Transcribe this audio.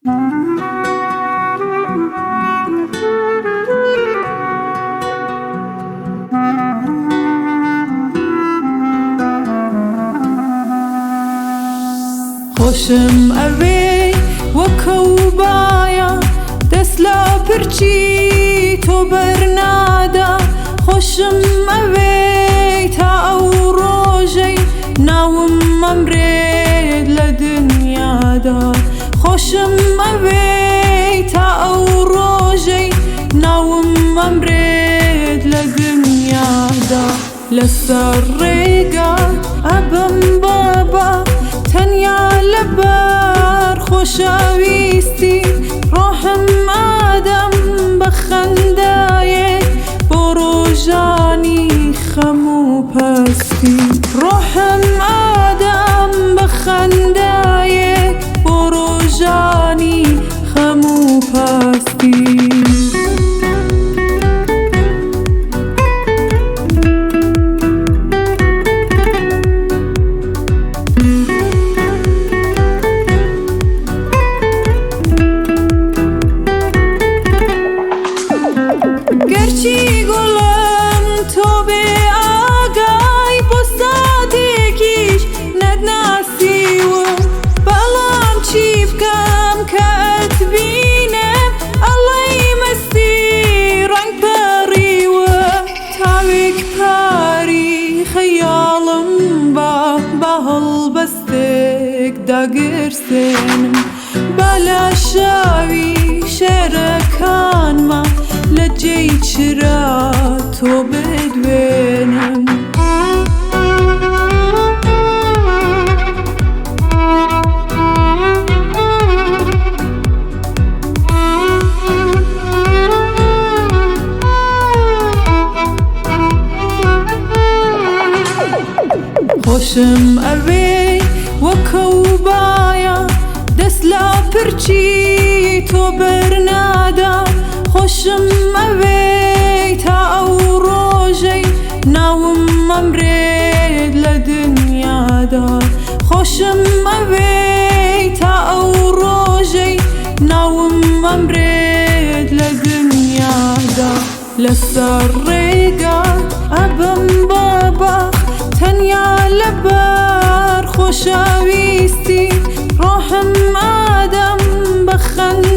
خۆشم ئەوێ وەکە وبایە دەست لە پرچی تۆ بەرنادا خۆشم ئەوێ تا ئەو ڕۆژەی ناوم مەمرێت لە دنیادا خۆشم ئەوێ تا ئەو ڕۆژەی ناوم مەمرێت لە دنیادا لەسەر ڕێگا ئەبەم بابا تەنیا لەبەر خۆشەویستی ڕۆحم ئادەم بە خەندایەک بۆ ڕۆژانی خەم و پەستی ڕۆحم ئادەم بە خەندایەک بۆ ڕۆژانی خەم و پەستی گەرچی گوڵم تۆ بێ ئاگای بۆ ساتێکیش نەتناسیوە بەڵام چی بکەم کە ئەتبینم ئەڵەی مەستی ڕەنگ پەڕیوە تاوێک پاری خەیاڵم بە هەڵبەستێک داگرسێنم با لە شاوی شێرەکانمە لە جێی چرا تۆ بدوێنم خۆشم ئەوێ وەکە وبایە دەست لە پرچی تۆ بەرنادا خۆشم ئەوێ تا ئەو ڕۆژەی ناوم مەمرێت لە دنیادا خۆشم ئەوێ تا ئەو ڕۆژەی ناوم مەمرێت لە دنیادا لەسەر ڕێگا ئەبەم بابا تەنیا لەبەر خۆشەویستی ڕۆحم ئادەم بە خەندایەک